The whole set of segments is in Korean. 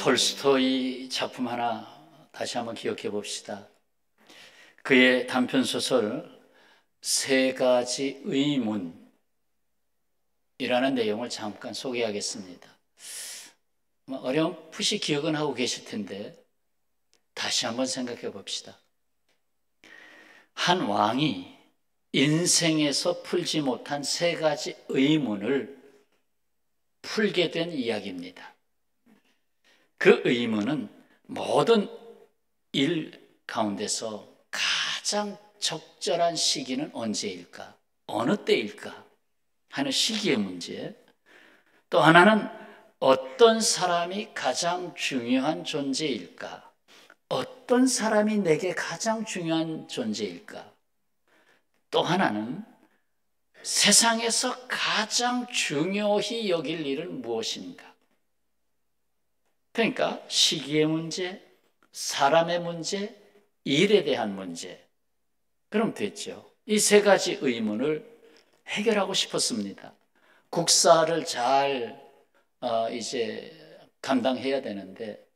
톨스토이 작품 하나 다시 한번 기억해 봅시다. 그의 단편소설 세 가지 의문이라는 내용을 잠깐 소개하겠습니다. 어렴풋이 기억은 하고 계실 텐데 다시 한번 생각해 봅시다. 한 왕이 인생에서 풀지 못한 세 가지 의문을 풀게 된 이야기입니다. 그 의문은 모든 일 가운데서 가장 적절한 시기는 언제일까? 어느 때일까? 하는 시기의 문제. 또 하나는 어떤 사람이 가장 중요한 존재일까? 어떤 사람이 내게 가장 중요한 존재일까? 또 하나는 세상에서 가장 중요히 여길 일은 무엇인가? 그러니까 시기의 문제, 사람의 문제, 일에 대한 문제. 그럼 됐죠. 이 세 가지 의문을 해결하고 싶었습니다. 국사를 잘 이제 감당해야 되는데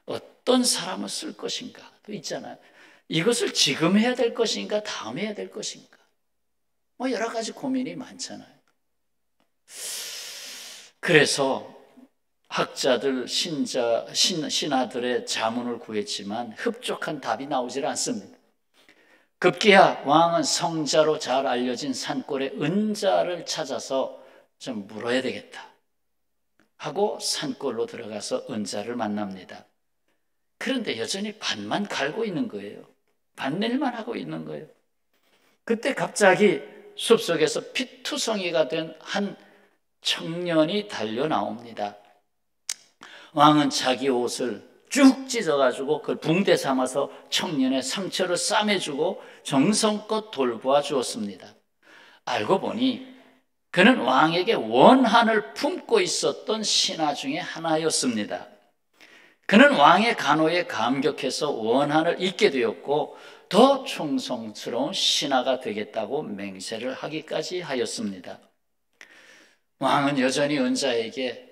어떤 사람을 쓸 것인가 또 있잖아요. 이것을 지금 해야 될 것인가 다음에 해야 될 것인가 여러 가지 고민이 많잖아요. 그래서 학자들, 신하들의 자문을 구했지만 흡족한 답이 나오질 않습니다. 급기야 왕은 성자로 잘 알려진 산골의 은자를 찾아서 좀 물어야 되겠다 하고 산골로 들어가서 은자를 만납니다. 그런데 여전히 밭만 갈고 있는 거예요. 밭일만 하고 있는 거예요. 그때 갑자기 숲속에서 피투성이가 된 한 청년이 달려 나옵니다. 왕은 자기 옷을 쭉 찢어가지고 그걸 붕대 삼아서 청년의 상처를 싸매주고 정성껏 돌보아 주었습니다. 알고 보니 그는 왕에게 원한을 품고 있었던 신하 중에 하나였습니다. 그는 왕의 간호에 감격해서 원한을 잊게 되었고 더 충성스러운 신하가 되겠다고 맹세를 하기까지 하였습니다. 왕은 여전히 은자에게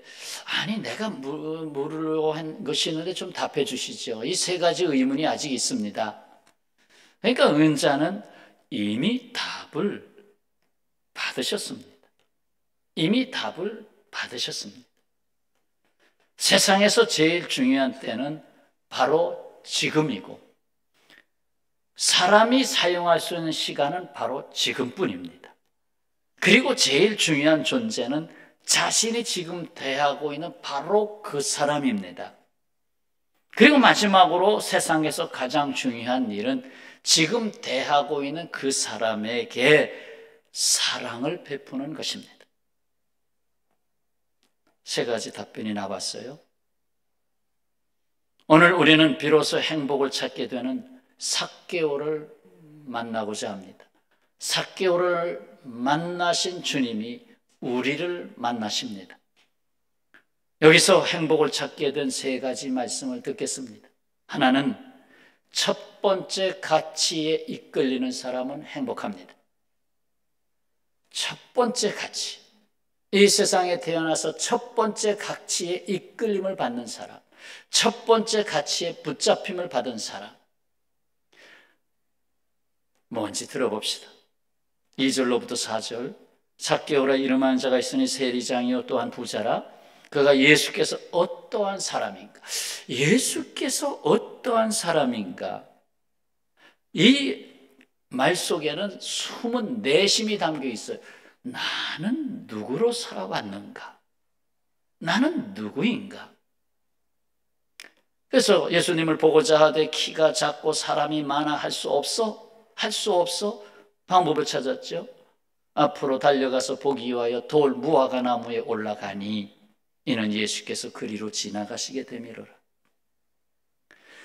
아니 내가 물으려고 한 것이 있는데 좀 답해 주시죠. 이 세 가지 의문이 아직 있습니다. 그러니까 은자는 이미 답을 받으셨습니다. 이미 답을 받으셨습니다. 세상에서 제일 중요한 때는 바로 지금이고 사람이 사용할 수 있는 시간은 바로 지금뿐입니다. 그리고 제일 중요한 존재는 자신이 지금 대하고 있는 바로 그 사람입니다. 그리고 마지막으로 세상에서 가장 중요한 일은 지금 대하고 있는 그 사람에게 사랑을 베푸는 것입니다. 세 가지 답변이 나왔어요. 오늘 우리는 비로소 행복을 찾게 되는 삭개오를 만나고자 합니다. 삭개오를 만나신 주님이 우리를 만나십니다. 여기서 행복을 찾게 된 세 가지 말씀을 듣겠습니다. 하나는 첫 번째 가치에 이끌리는 사람은 행복합니다. 첫 번째 가치. 이 세상에 태어나서 첫 번째 가치에 이끌림을 받는 사람, 첫 번째 가치에 붙잡힘을 받은 사람. 뭔지 들어봅시다. 2절로부터 4절. 삭개오라 이름하는 자가 있으니 세리장이요 또한 부자라. 그가 예수께서 어떠한 사람인가? 예수께서 어떠한 사람인가? 이 말 속에는 숨은 내심이 담겨 있어요. 나는 누구로 살아왔는가? 나는 누구인가? 그래서 예수님을 보고자 하되 키가 작고 사람이 많아 할 수 없어? 할 수 없어? 방법을 찾았죠. 앞으로 달려가서 보기 위하여 돌 무화과 나무에 올라가니 이는 예수께서 그리로 지나가시게 되미로라.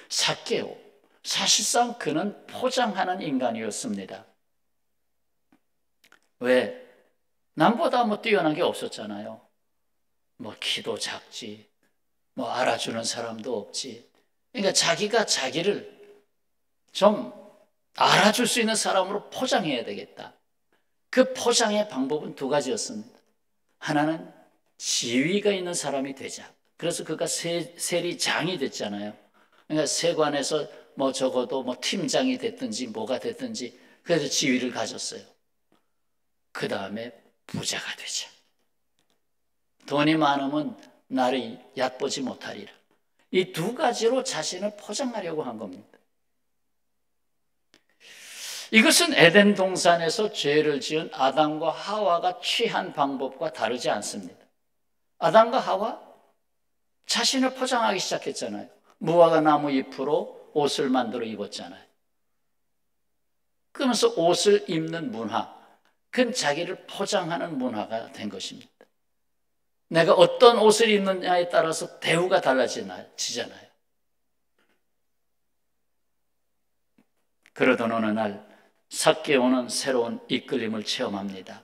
삭개오, 사실상 그는 포장하는 인간이었습니다. 왜? 남보다 뛰어난 게 없었잖아요. 키도 작지, 알아주는 사람도 없지. 그러니까 자기가 자기를 좀 알아줄 수 있는 사람으로 포장해야 되겠다. 그 포장의 방법은 두 가지였습니다. 하나는 지위가 있는 사람이 되자. 그래서 그가 세리장이 됐잖아요. 그러니까 세관에서 뭐 적어도 뭐 팀장이 됐든지 뭐가 됐든지 그래서 지위를 가졌어요. 그 다음에 부자가 되죠. 돈이 많으면 나를 얕보지 못하리라. 이 두 가지로 자신을 포장하려고 한 겁니다. 이것은 에덴 동산에서 죄를 지은 아담과 하와가 취한 방법과 다르지 않습니다. 아담과 하와 자신을 포장하기 시작했잖아요. 무화과 나무 잎으로 옷을 만들어 입었잖아요. 그러면서 옷을 입는 문화, 그건 자기를 포장하는 문화가 된 것입니다. 내가 어떤 옷을 입느냐에 따라서 대우가 달라지잖아요. 그러던 어느 날 삭개오는 새로운 이끌림을 체험합니다.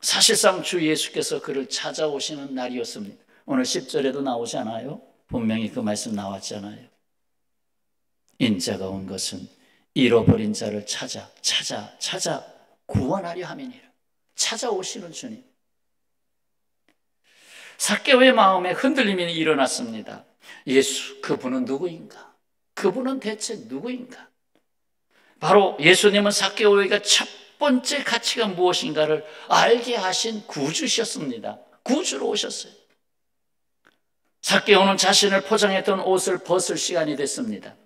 사실상 주 예수께서 그를 찾아오시는 날이었습니다. 오늘 10절에도 나오잖아요. 분명히 그 말씀 나왔잖아요. 인자가 온 것은 잃어버린 자를 찾아 구원하려 함이니라. 찾아오시는 주님. 삭개오의 마음에 흔들림이 일어났습니다. 예수, 그분은 누구인가? 그분은 대체 누구인가? 바로 예수님은 삭개오에게 첫 번째 가치가 무엇인가를 알게 하신 구주셨습니다. 구주로 오셨어요. 삭개오는 자신을 포장했던 옷을 벗을 시간이 됐습니다.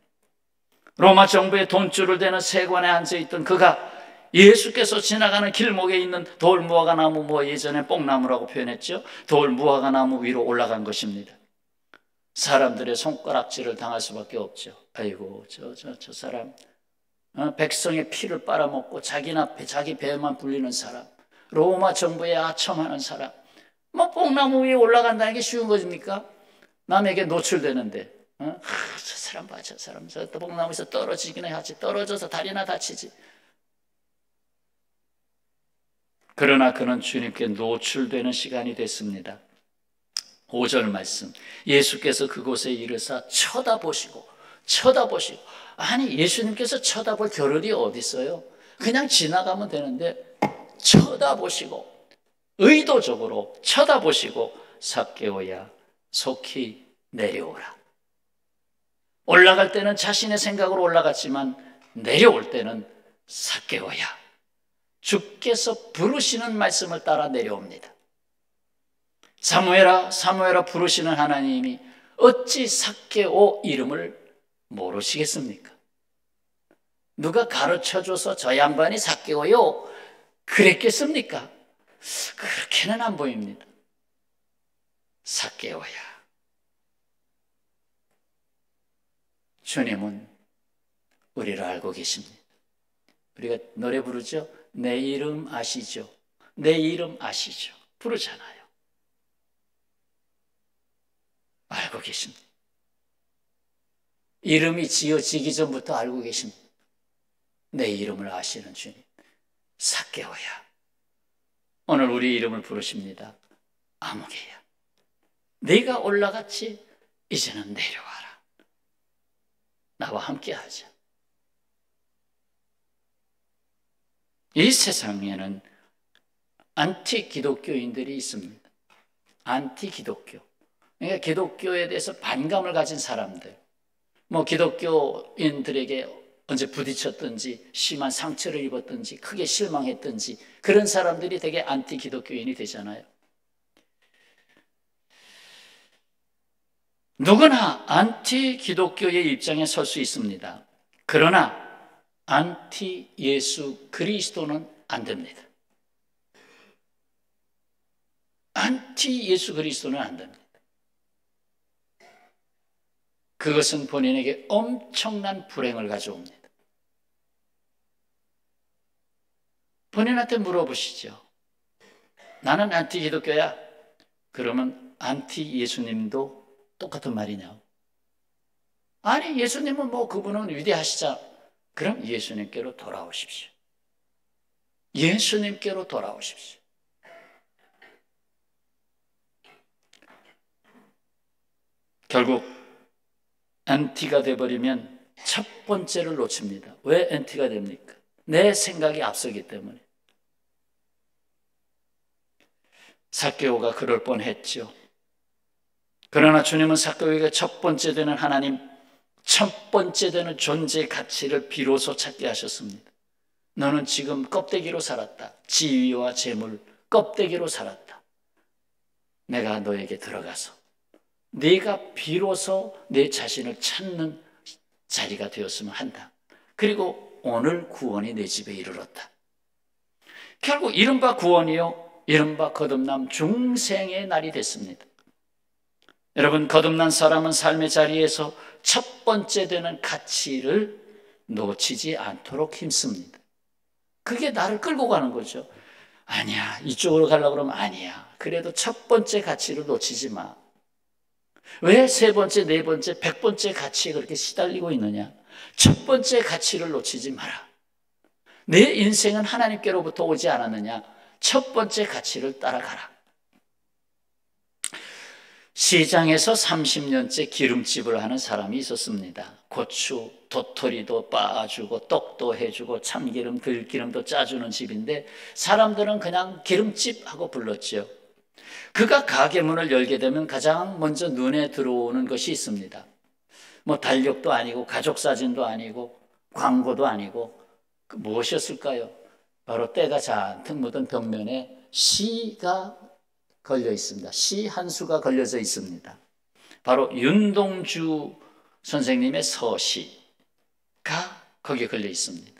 로마 정부의 돈줄을 대는 세관에 앉아있던 그가 예수께서 지나가는 길목에 있는 돌무화과 나무, 뭐 예전에 뽕나무라고 표현했죠. 돌무화과 나무 위로 올라간 것입니다. 사람들의 손가락질을 당할 수밖에 없죠. 아이고 저 사람, 백성의 피를 빨아먹고 자기 배만 불리는 사람, 로마 정부에 아첨하는 사람, 뭐 뽕나무 위에 올라간다는 게 쉬운 것입니까? 남에게 노출되는데, 저 사람 봐, 저 사람 저 뽕나무에서 떨어지긴 하지, 떨어져서 다리나 다치지. 그러나 그는 주님께 노출되는 시간이 됐습니다. 5절 말씀, 예수께서 그곳에 이르사 쳐다보시고, 아니 예수님께서 쳐다볼 겨를이 어디 있어요? 그냥 지나가면 되는데 쳐다보시고, 의도적으로 쳐다보시고, 삭개오야 속히 내려오라. 올라갈 때는 자신의 생각으로 올라갔지만 내려올 때는 삭개오야, 주께서 부르시는 말씀을 따라 내려옵니다. 사무엘아 사무엘아 부르시는 하나님이 어찌 삭개오 이름을 모르시겠습니까? 누가 가르쳐줘서 저 양반이 삭개오요 그랬겠습니까? 그렇게는 안 보입니다. 삭개오야, 주님은 우리를 알고 계십니다. 우리가 노래 부르죠. 내 이름 아시죠? 내 이름 아시죠? 부르잖아요. 알고 계십니다. 이름이 지어지기 전부터 알고 계십니다. 내 이름을 아시는 주님. 삭개오야, 오늘 우리 이름을 부르십니다. 아무개야, 네가 올라갔지? 이제는 내려와라. 나와 함께 하자. 이 세상에는 안티 기독교인들이 있습니다. 안티 기독교. 그러니까 기독교에 대해서 반감을 가진 사람들, 뭐 기독교인들에게 언제 부딪혔든지 심한 상처를 입었든지 크게 실망했든지 그런 사람들이 되게 안티 기독교인이 되잖아요. 누구나 안티 기독교의 입장에 설 수 있습니다. 그러나 안티 예수 그리스도는 안 됩니다. 안티 예수 그리스도는 안 됩니다. 그것은 본인에게 엄청난 불행을 가져옵니다. 본인한테 물어보시죠. 나는 안티 기독교야. 그러면 안티 예수님도 똑같은 말이냐? 아니 예수님은 뭐 그분은 위대하시자. 그럼 예수님께로 돌아오십시오. 예수님께로 돌아오십시오. 결국 안티가 돼버리면 첫 번째를 놓칩니다. 왜 안티가 됩니까? 내 생각이 앞서기 때문에. 삭개오가 그럴 뻔했죠. 그러나 주님은 삭개오에게 첫 번째 되는 하나님, 첫 번째 되는 존재의 가치를 비로소 찾게 하셨습니다. 너는 지금 껍데기로 살았다. 지위와 재물, 껍데기로 살았다. 내가 너에게 들어가서 네가 비로소 내 자신을 찾는 자리가 되었으면 한다. 그리고 오늘 구원이 내 집에 이르렀다. 결국 이른바 구원이요, 이른바 거듭남 중생의 날이 됐습니다. 여러분, 거듭난 사람은 삶의 자리에서 첫 번째 되는 가치를 놓치지 않도록 힘씁니다. 그게 나를 끌고 가는 거죠. 아니야, 이쪽으로 가려고 그러면 아니야. 그래도 첫 번째 가치를 놓치지 마. 왜 세 번째, 네 번째, 100번째 가치에 그렇게 시달리고 있느냐? 첫 번째 가치를 놓치지 마라. 내 인생은 하나님께로부터 오지 않았느냐? 첫 번째 가치를 따라가라. 시장에서 30년째 기름집을 하는 사람이 있었습니다. 고추, 도토리도 빻아주고 떡도 해주고 참기름, 들기름도 짜주는 집인데 사람들은 그냥 기름집 하고 불렀죠. 그가 가게 문을 열게 되면 가장 먼저 눈에 들어오는 것이 있습니다. 뭐 달력도 아니고 가족 사진도 아니고 광고도 아니고 무엇이었을까요? 바로 때가 잔뜩 묻은 벽면에 시가 걸려 있습니다. 시 한 수가 걸려져 있습니다. 바로 윤동주 선생님의 서시가 거기에 걸려 있습니다.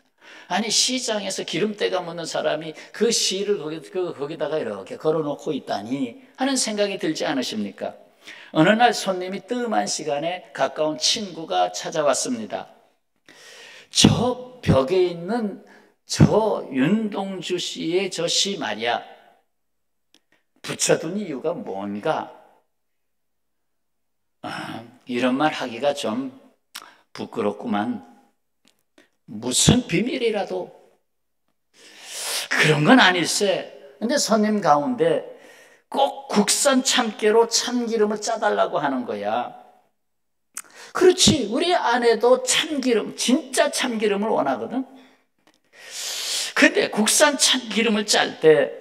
아니, 시장에서 기름때가 묻는 사람이 그 시를 거기다가 이렇게 걸어놓고 있다니 하는 생각이 들지 않으십니까? 어느 날 손님이 뜸한 시간에 가까운 친구가 찾아왔습니다. 저 벽에 있는 저 윤동주 씨의 저 시 말이야, 붙여둔 이유가 뭔가? 이런 말 하기가 좀 부끄럽구만. 무슨 비밀이라도 그런 건 아닐세. 근데 손님 가운데 꼭 국산 참깨로 참기름을 짜달라고 하는 거야. 그렇지, 우리 아내도 참기름, 진짜 참기름을 원하거든. 근데 국산 참기름을 짤 때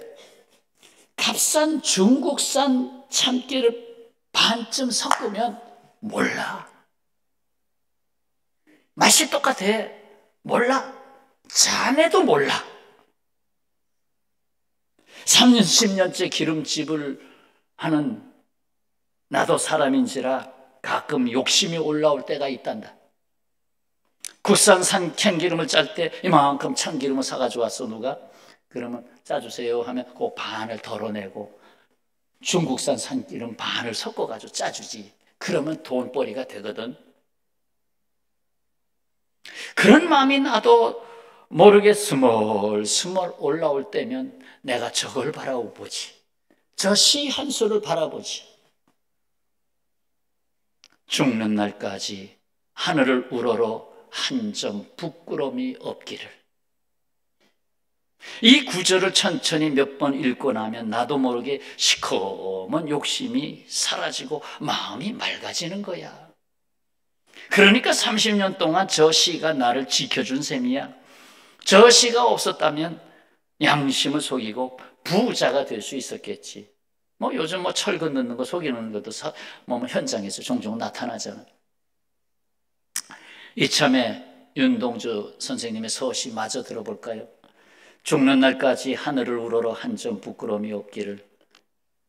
값싼 중국산 참깨를 반쯤 섞으면 몰라. 맛이 똑같아. 몰라. 자네도 몰라. 30년째 기름집을 하는 나도 사람인지라 가끔 욕심이 올라올 때가 있단다. 국산산 참기름을 짤 때 이만큼 참기름을 사가지고 왔어, 누가? 그러면 짜주세요 하면 그 반을 덜어내고 중국산 참기름 반을 섞어가지고 짜주지. 그러면 돈벌이가 되거든. 그런 마음이 나도 모르게 스멀스멀 올라올 때면 내가 저걸 바라보지. 저 시 한 수를 바라보지. 죽는 날까지 하늘을 우러러 한 점 부끄러움이 없기를. 이 구절을 천천히 몇 번 읽고 나면 나도 모르게 시커먼 욕심이 사라지고 마음이 맑아지는 거야. 그러니까 30년 동안 저 시가 나를 지켜준 셈이야. 저 시가 없었다면 양심을 속이고 부자가 될 수 있었겠지. 뭐 요즘 뭐 철근 넣는 거 속이는 것도 현장에서 종종 나타나잖아. 이참에 윤동주 선생님의 서시 마저 들어볼까요? 죽는 날까지 하늘을 우러러 한 점 부끄러움이 없기를.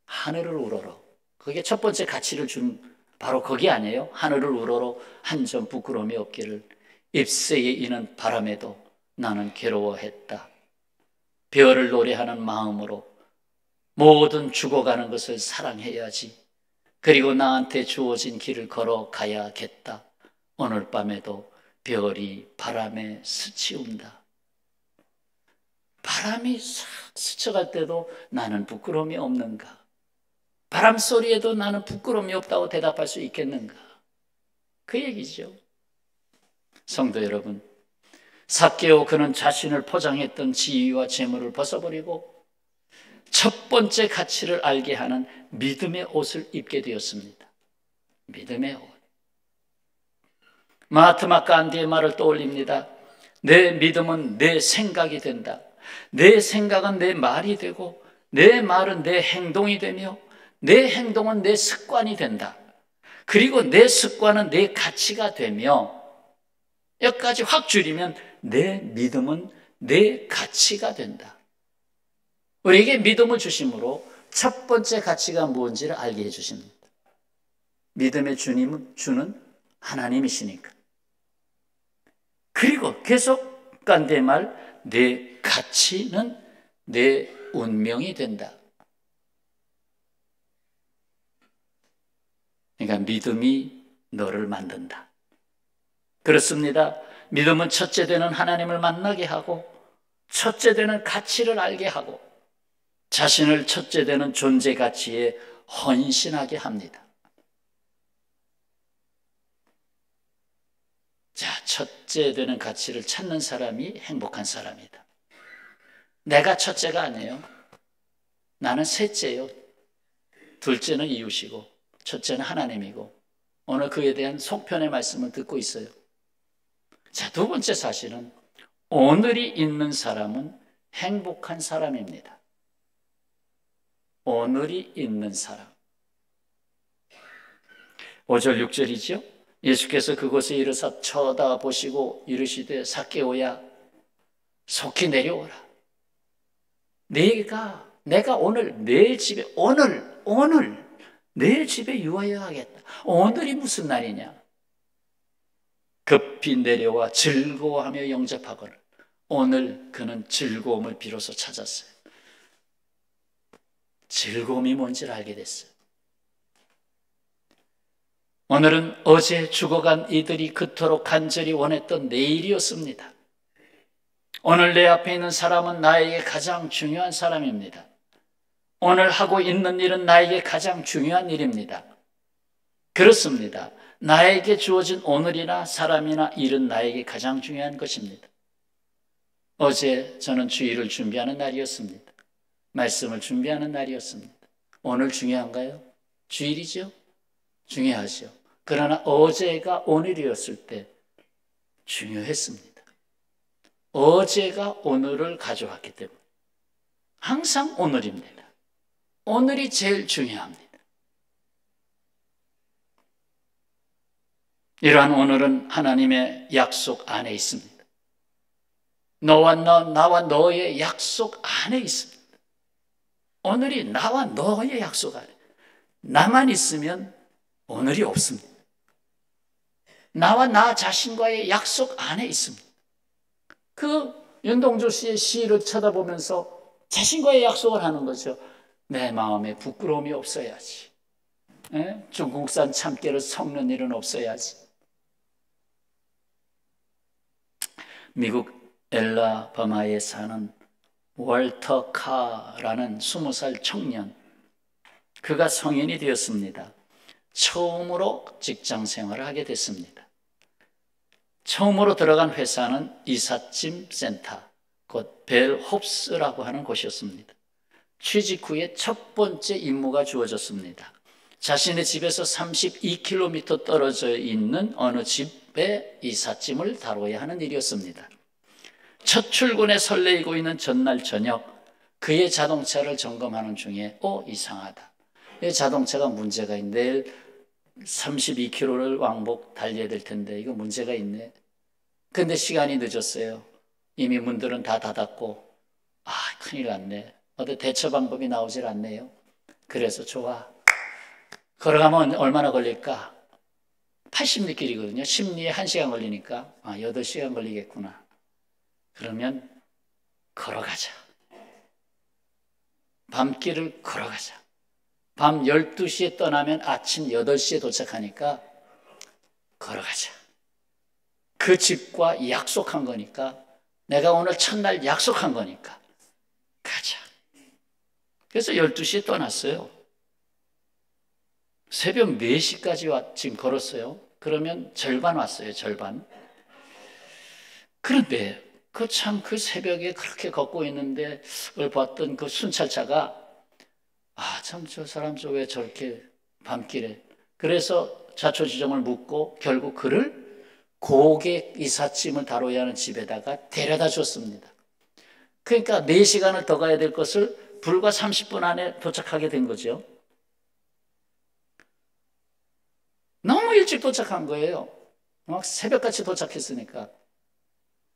하늘을 우러러, 그게 첫 번째 가치를 준 바로 거기 아니에요? 하늘을 우러러 한 점 부끄러움이 없기를. 잎새에 이는 바람에도 나는 괴로워했다. 별을 노래하는 마음으로 모든 죽어가는 것을 사랑해야지. 그리고 나한테 주어진 길을 걸어가야겠다. 오늘 밤에도 별이 바람에 스치운다. 바람이 싹 스쳐갈 때도 나는 부끄러움이 없는가? 바람 소리에도 나는 부끄러움이 없다고 대답할 수 있겠는가? 그 얘기죠. 성도 여러분, 삭개오 그는 자신을 포장했던 지위와 재물을 벗어버리고 첫 번째 가치를 알게 하는 믿음의 옷을 입게 되었습니다. 믿음의 옷. 마하트마 간디의 말을 떠올립니다. 내 믿음은 내 생각이 된다. 내 생각은 내 말이 되고 내 말은 내 행동이 되며 내 행동은 내 습관이 된다. 그리고 내 습관은 내 가치가 되며, 여기까지 확 줄이면 내 믿음은 내 가치가 된다. 우리에게 믿음을 주심으로 첫 번째 가치가 무엇인지를 알게 해주십니다. 믿음의 주님은 주는 하나님이시니까. 그리고 계속 간대 말, 내 가치는 내 운명이 된다. 그러니까 믿음이 너를 만든다. 그렇습니다. 믿음은 첫째 되는 하나님을 만나게 하고, 첫째 되는 가치를 알게 하고, 자신을 첫째 되는 존재 가치에 헌신하게 합니다. 자, 첫째 되는 가치를 찾는 사람이 행복한 사람이다. 내가 첫째가 아니에요. 나는 셋째예요. 둘째는 이웃이고 첫째는 하나님이고, 오늘 그에 대한 속편의 말씀을 듣고 있어요. 자, 두 번째 사실은 오늘이 있는 사람은 행복한 사람입니다. 오늘이 있는 사람. 5절 6절이죠. 예수께서 그곳에 이르사 쳐다보시고 이르시되 삭개오야 속히 내려오라. 내가 오늘 내 집에 오늘 내 집에 유하여 하겠다. 오늘이 무슨 날이냐? 급히 내려와 즐거워하며 영접하거늘. 오늘 그는 즐거움을 비로소 찾았어요. 즐거움이 뭔지를 알게 됐어요. 오늘은 어제 죽어간 이들이 그토록 간절히 원했던 내일이었습니다. 오늘 내 앞에 있는 사람은 나에게 가장 중요한 사람입니다. 오늘 하고 있는 일은 나에게 가장 중요한 일입니다. 그렇습니다. 나에게 주어진 오늘이나 사람이나 일은 나에게 가장 중요한 것입니다. 어제 저는 주일을 준비하는 날이었습니다. 말씀을 준비하는 날이었습니다. 오늘 중요한가요? 주일이죠? 중요하죠. 그러나 어제가 오늘이었을 때 중요했습니다. 어제가 오늘을 가져왔기 때문에 항상 오늘입니다. 오늘이 제일 중요합니다. 이러한 오늘은 하나님의 약속 안에 있습니다. 나와 너의 약속 안에 있습니다. 오늘이 나와 너의 약속 안에. 나만 있으면 오늘이 없습니다. 나와 나 자신과의 약속 안에 있습니다. 그 윤동주 씨의 시를 쳐다보면서 자신과의 약속을 하는 거죠. 내 마음에 부끄러움이 없어야지. 중국산 참깨를 섞는 일은 없어야지. 미국 엘라바마에 사는 월터 카라는 20살 청년, 그가 성인이 되었습니다. 처음으로 직장 생활을 하게 됐습니다. 처음으로 들어간 회사는 이삿짐 센터, 곧 벨홉스라고 하는 곳이었습니다. 취직 후에 첫 번째 임무가 주어졌습니다. 자신의 집에서 32km 떨어져 있는 어느 집에 이삿짐을 다뤄야 하는 일이었습니다. 첫 출근에 설레이고 있는 전날 저녁, 그의 자동차를 점검하는 중에 이상하다. 이 자동차가 문제가 있네. 내일 32km를 왕복 달려야 될 텐데 이거 문제가 있네. 근데 시간이 늦었어요. 이미 문들은 다 닫았고, 큰일 났네. 어디 대처 방법이 나오질 않네요. 그래서 좋아. 걸어가면 얼마나 걸릴까? 80리 길이거든요. 심리에 1시간 걸리니까 8시간 걸리겠구나. 그러면 걸어가자. 밤길을 걸어가자. 밤 12시에 떠나면 아침 8시에 도착하니까 걸어가자. 그 집과 약속한 거니까, 내가 오늘 첫날 약속한 거니까 가자. 그래서 12시에 떠났어요. 새벽 4시까지 지금 걸었어요. 그러면 절반 왔어요. 절반. 그런데 그 새벽에 그렇게 걷고 있는데 그걸 봤던 그 순찰차가 참 저 사람 왜 저렇게 밤길에. 그래서 자초지종을 묻고 결국 그를 고객 이삿짐을 다뤄야 하는 집에다가 데려다 줬습니다. 그러니까 4시간을 더 가야 될 것을 불과 30분 안에 도착하게 된 거죠. 너무 일찍 도착한 거예요. 막 새벽같이 도착했으니까.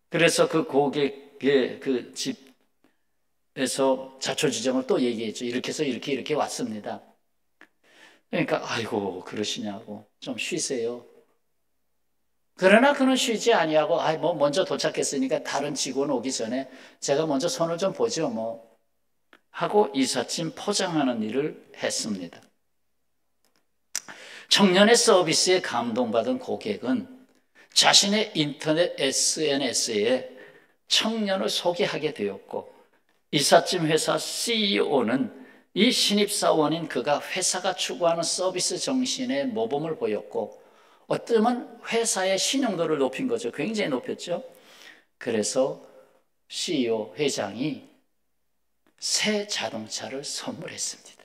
그래서 그 고객의 그 집에서 자초지종을 또 얘기했죠. 이렇게 해서 이렇게 왔습니다. 그러니까 아이고 그러시냐고, 좀 쉬세요. 그러나 그는 쉬지 아니하고 뭐 먼저 도착했으니까 다른 직원 오기 전에 제가 먼저 손을 좀 보죠 뭐 하고 이삿짐 포장하는 일을 했습니다. 청년의 서비스에 감동받은 고객은 자신의 인터넷 SNS에 청년을 소개하게 되었고, 이삿짐 회사 CEO는 이 신입사원인 그가 회사가 추구하는 서비스 정신에 모범을 보였고, 어쩌면 회사의 신용도를 높인 거죠. 굉장히 높였죠. 그래서 CEO 회장이 새 자동차를 선물했습니다.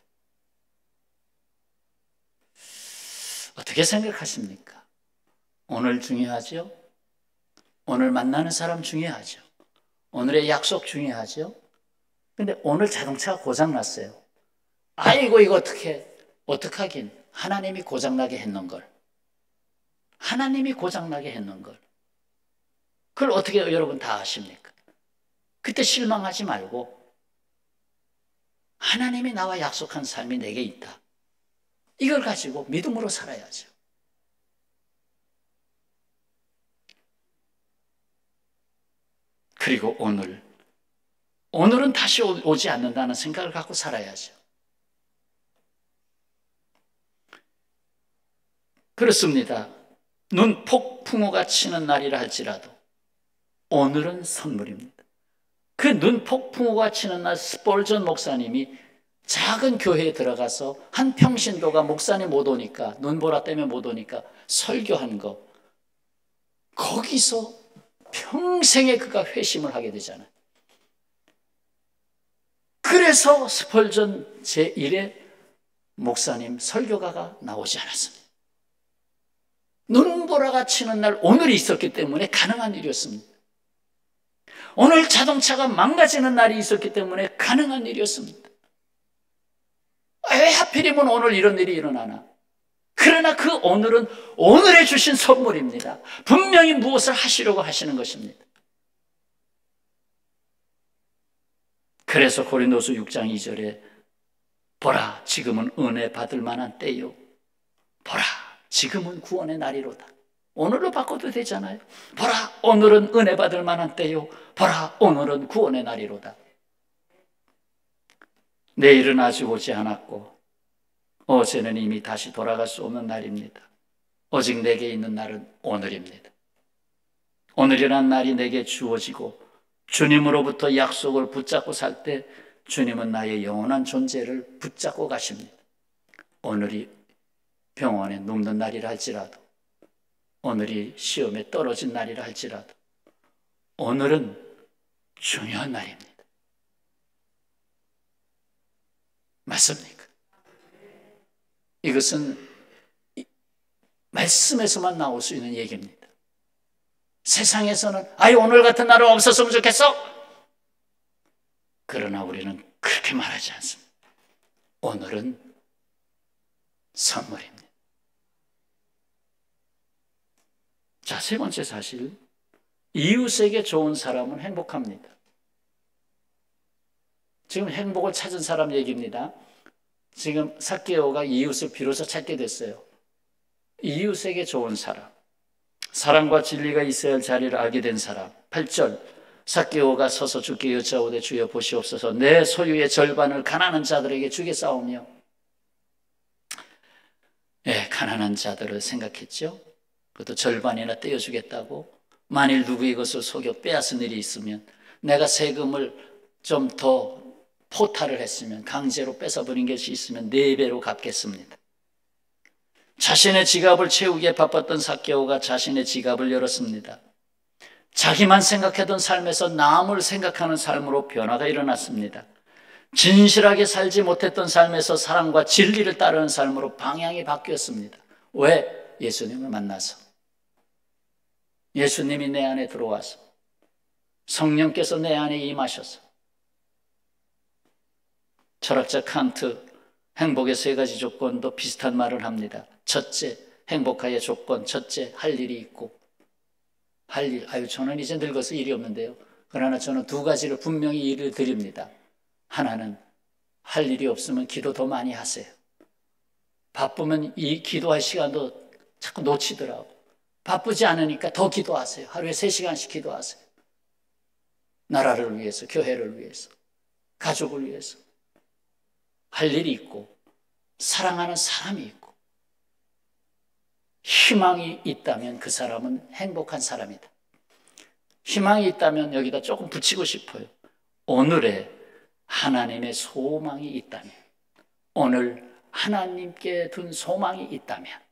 어떻게 생각하십니까? 오늘 중요하죠? 오늘 만나는 사람 중요하죠? 오늘의 약속 중요하죠? 근데 오늘 자동차가 고장났어요. 아이고 이거 어떡하긴, 하나님이 고장나게 했는 걸. 하나님이 고장나게 했는 걸. 그걸 어떻게 여러분 다 아십니까? 그때 실망하지 말고 하나님이 나와 약속한 삶이 내게 있다. 이걸 가지고 믿음으로 살아야죠. 그리고 오늘은 다시 오지 않는다는 생각을 갖고 살아야죠. 그렇습니다. 눈 폭풍우가 치는 날이라 할지라도 오늘은 선물입니다. 그 눈 폭풍우가 치는 날 스폴전 목사님이 작은 교회에 들어가서 한 평신도가 목사님 못 오니까, 눈보라 때문에 못 오니까 설교한 거, 거기서 평생에 그가 회심을 하게 되잖아요. 그래서 스폴전 제1의 목사님 설교가가 나오지 않았습니다. 눈보라가 치는 날 오늘이 있었기 때문에 가능한 일이었습니다. 오늘 자동차가 망가지는 날이 있었기 때문에 가능한 일이었습니다. 왜 하필이면 오늘 이런 일이 일어나나? 그러나 그 오늘은 오늘에 주신 선물입니다. 분명히 무엇을 하시려고 하시는 것입니다. 그래서 고린도서 6장 2절에 보라 지금은 은혜 받을 만한 때요, 보라 지금은 구원의 날이로다. 오늘로 바꿔도 되잖아요. 보라 오늘은 은혜 받을 만한 때요, 보라 오늘은 구원의 날이로다. 내일은 아직 오지 않았고 어제는 이미 다시 돌아갈 수 없는 날입니다. 오직 내게 있는 날은 오늘입니다. 오늘이란 날이 내게 주어지고 주님으로부터 약속을 붙잡고 살 때 주님은 나의 영원한 존재를 붙잡고 가십니다. 오늘이 병원에 눕는 날이라 할지라도, 오늘이 시험에 떨어진 날이라 할지라도 오늘은 중요한 날입니다. 맞습니까? 이것은 말씀에서만 나올 수 있는 얘기입니다. 세상에서는 오늘 같은 날은 없었으면 좋겠어. 그러나 우리는 그렇게 말하지 않습니다. 오늘은 선물입니다. 자, 세 번째 사실, 이웃에게 좋은 사람은 행복합니다. 지금 행복을 찾은 사람 얘기입니다. 지금 삭개오가 이웃을 비로소 찾게 됐어요. 이웃에게 좋은 사람, 사랑과 진리가 있어야 할 자리를 알게 된 사람. 8절, 삭개오가 서서 주께 여짜오되 주여 보시옵소서, 내 소유의 절반을 가난한 자들에게 주겠사오며. 가난한 자들을 생각했죠. 그것도 절반이나 떼어주겠다고. 만일 누구의 것을 속여 빼앗은 일이 있으면, 내가 세금을 좀 더 포탈을 했으면, 강제로 뺏어버린 것이 있으면 4배로 갚겠습니다. 자신의 지갑을 채우기에 바빴던 삭개오가 자신의 지갑을 열었습니다. 자기만 생각하던 삶에서 남을 생각하는 삶으로 변화가 일어났습니다. 진실하게 살지 못했던 삶에서 사랑과 진리를 따르는 삶으로 방향이 바뀌었습니다. 왜? 예수님을 만나서, 예수님이 내 안에 들어와서, 성령께서 내 안에 임하셔서. 철학자 칸트 행복의 3가지 조건도 비슷한 말을 합니다. 첫째, 행복하의 조건, 첫째, 할 일이 있고. 할 일, 저는 이제 늙어서 일이 없는데요. 그러나 저는 두 가지를 분명히 일을 드립니다. 하나는 할 일이 없으면 기도 더 많이 하세요. 바쁘면 이 기도할 시간도 자꾸 놓치더라고. 바쁘지 않으니까 더 기도하세요. 하루에 3시간씩 기도하세요. 나라를 위해서, 교회를 위해서, 가족을 위해서. 할 일이 있고, 사랑하는 사람이 있고, 희망이 있다면 그 사람은 행복한 사람이다. 희망이 있다면 여기다 조금 붙이고 싶어요. 오늘의 하나님의 소망이 있다면, 오늘 하나님께 둔 소망이 있다면,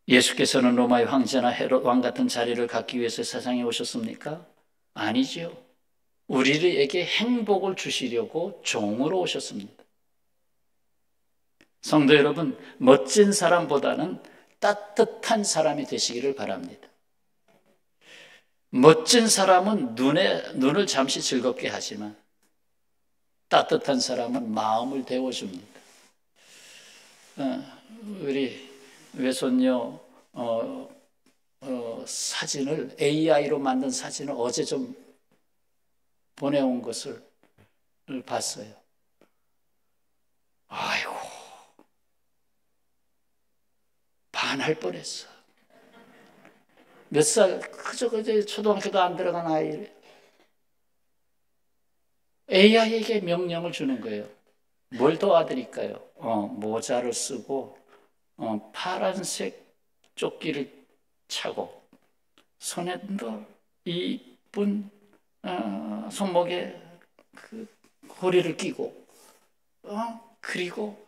예수께서는 로마의 황제나 헤롯 왕 같은 자리를 갖기 위해서 세상에 오셨습니까? 아니지요. 우리에게 행복을 주시려고 종으로 오셨습니다. 성도 여러분, 멋진 사람보다는 따뜻한 사람이 되시기를 바랍니다. 멋진 사람은 눈을 잠시 즐겁게 하지만 따뜻한 사람은 마음을 데워줍니다. 우리 외손녀 사진을 AI로 만든 사진을 어제 좀 보내온 것을 봤어요. 아이고, 반할 뻔했어. 몇 살, 그저 초등학교도 안 들어간 아이를 AI에게 명령을 주는 거예요. 뭘 도와드릴까요? 모자를 쓰고 파란색 조끼를 차고 손에도 이쁜 손목에 그 고리를 끼고 그리고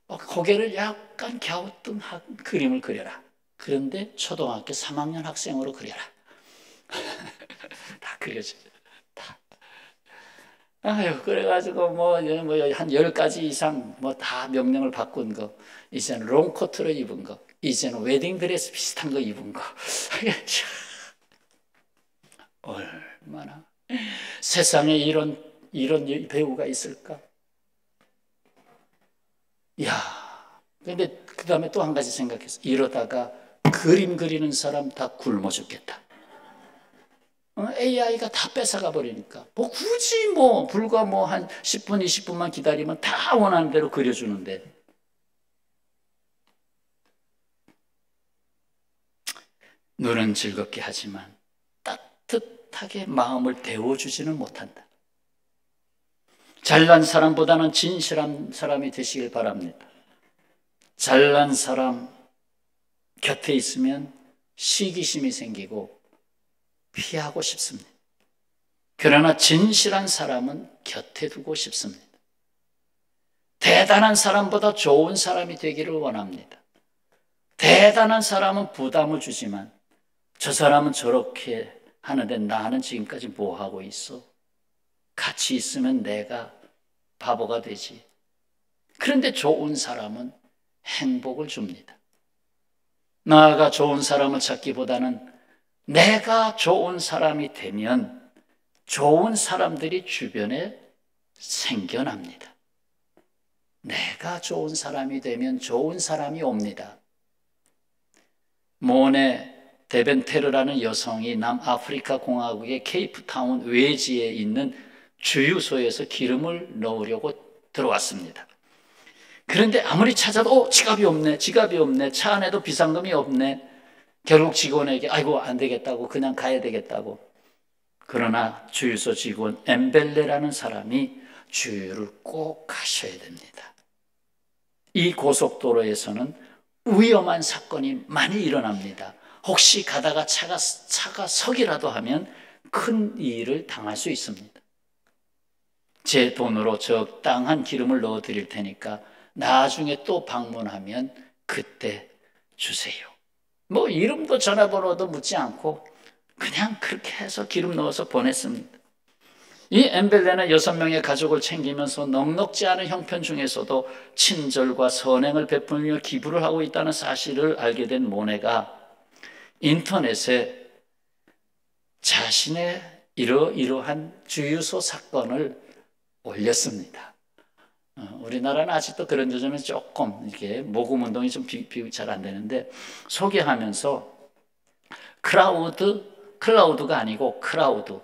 고개를 약간 갸우뚱 그림을 그려라. 그런데 초등학교 3학년 학생으로 그려라. 다 그려져요. 다. 그래가지고 한 10가지 이상 다 명령을 바꾼 거. 이제는 롱코트로 입은 거. 이제는 웨딩드레스 비슷한 거 입은 거. 얼마나 세상에 이런 배우가 있을까? 근데 그 다음에 또 한 가지 생각했어. 이러다가 그림 그리는 사람 다 굶어 죽겠다. AI가 다 뺏어가 버리니까 굳이 불과 한 10분 20분만 기다리면 다 원하는 대로 그려주는데, 눈은 즐겁게 하지만 따뜻하게 마음을 데워주지는 못한다. 잘난 사람보다는 진실한 사람이 되시길 바랍니다. 잘난 사람 곁에 있으면 시기심이 생기고 피하고 싶습니다. 그러나 진실한 사람은 곁에 두고 싶습니다. 대단한 사람보다 좋은 사람이 되기를 원합니다. 대단한 사람은 부담을 주지만 저 사람은 저렇게 하는데 나는 지금까지 뭐 하고 있어? 같이 있으면 내가 바보가 되지. 그런데 좋은 사람은 행복을 줍니다. 나가 좋은 사람을 찾기보다는 내가 좋은 사람이 되면 좋은 사람들이 주변에 생겨납니다. 내가 좋은 사람이 되면 좋은 사람이 옵니다. 모네 데벤테르라는 여성이 남아프리카 공화국의 케이프타운 외지에 있는 주유소에서 기름을 넣으려고 들어왔습니다. 그런데 아무리 찾아도 지갑이 없네, 차 안에도 비상금이 없네. 결국 직원에게 아이고 안 되겠다고, 그냥 가야 되겠다고. 그러나 주유소 직원 엠벨레라는 사람이 주유를 꼭 하셔야 됩니다. 이 고속도로에서는 위험한 사건이 많이 일어납니다. 혹시 가다가 차가 서기라도 하면 큰 일을 당할 수 있습니다. 제 돈으로 적당한 기름을 넣어 드릴 테니까 나중에 또 방문하면 그때 주세요. 이름도 전화번호도 묻지 않고 그냥 그렇게 해서 기름 넣어서 보냈습니다. 이 엠벨레는 6명의 가족을 챙기면서 넉넉지 않은 형편 중에서도 친절과 선행을 베풀며 기부를 하고 있다는 사실을 알게 된 모네가 인터넷에 자신의 이러이러한 주유소 사건을 올렸습니다. 우리나라는 아직도 그런 점은 조금 이렇게 모금 운동이 좀 잘 안 되는데, 소개하면서 클라우드가 아니고 크라우드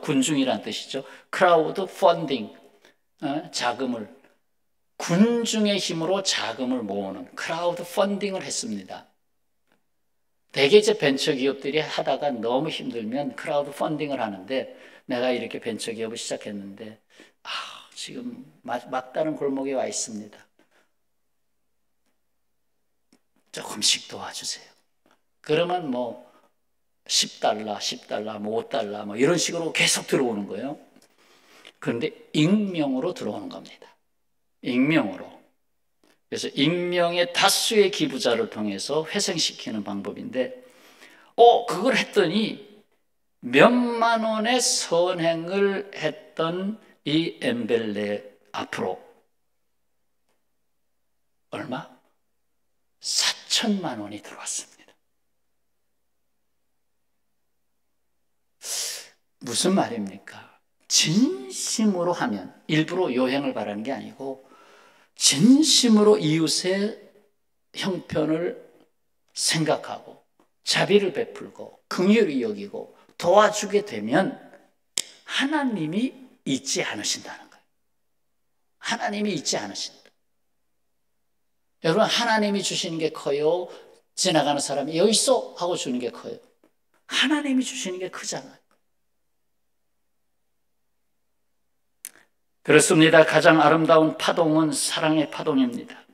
군중이란 뜻이죠. 크라우드 펀딩, 자금을, 군중의 힘으로 자금을 모으는 크라우드 펀딩을 했습니다. 대개 이제 벤처기업들이 하다가 너무 힘들면 크라우드 펀딩을 하는데, 내가 이렇게 벤처기업을 시작했는데 지금 막다른 골목에 와 있습니다. 조금씩 도와주세요. 그러면 뭐 $10, 뭐 $5, 뭐 이런 식으로 계속 들어오는 거예요. 그런데 익명으로 들어오는 겁니다. 익명으로. 그래서 익명의 다수의 기부자를 통해서 회생시키는 방법인데, 그걸 했더니 몇만 원의 선행을 했던 이 엠벨레 앞으로 얼마? 4천만 원이 들어왔습니다. 무슨 말입니까? 진심으로 하면, 일부러 요행을 바라는 게 아니고 진심으로 이웃의 형편을 생각하고 자비를 베풀고 긍휼히 여기고 도와주게 되면 하나님이 잊지 않으신다는 거예요. 하나님이 잊지 않으신다. 여러분, 하나님이 주시는 게 커요? 지나가는 사람이 여기 있어 하고 주는 게 커요? 하나님이 주시는 게 크잖아요. 그렇습니다. 가장 아름다운 파동은 사랑의 파동입니다.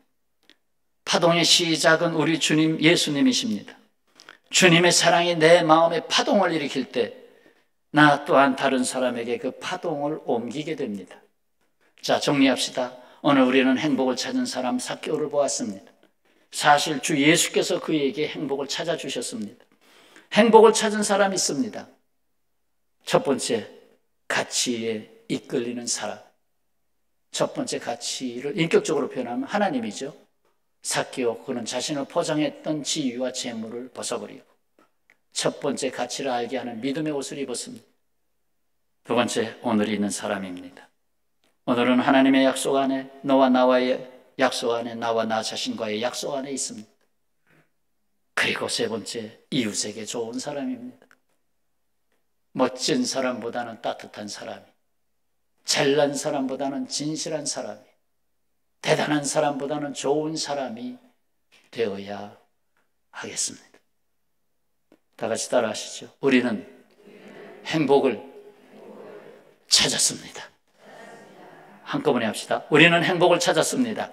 파동의 시작은 우리 주님 예수님이십니다. 주님의 사랑이 내 마음에 파동을 일으킬 때 나 또한 다른 사람에게 그 파동을 옮기게 됩니다. 자, 정리합시다. 오늘 우리는 행복을 찾은 사람 삭개오를 보았습니다. 사실 주 예수께서 그에게 행복을 찾아주셨습니다. 행복을 찾은 사람이 있습니다. 첫 번째, 가치에 이끌리는 사람. 첫 번째 가치를 인격적으로 표현하면 하나님이죠. 삭개오, 그는 자신을 포장했던 지위와 재물을 벗어버리고 첫 번째 가치를 알게 하는 믿음의 옷을 입었습니다. 두 번째, 오늘이 있는 사람입니다. 오늘은 하나님의 약속 안에, 너와 나와의 약속 안에, 나와 나 자신과의 약속 안에 있습니다. 그리고 세 번째, 이웃에게 좋은 사람입니다. 멋진 사람보다는 따뜻한 사람이, 잘난 사람보다는 진실한 사람이, 대단한 사람보다는 좋은 사람이 되어야 하겠습니다. 다 같이 따라 하시죠. 우리는 행복을 찾았습니다. 한꺼번에 합시다. 우리는 행복을 찾았습니다.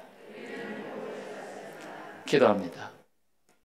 기도합니다.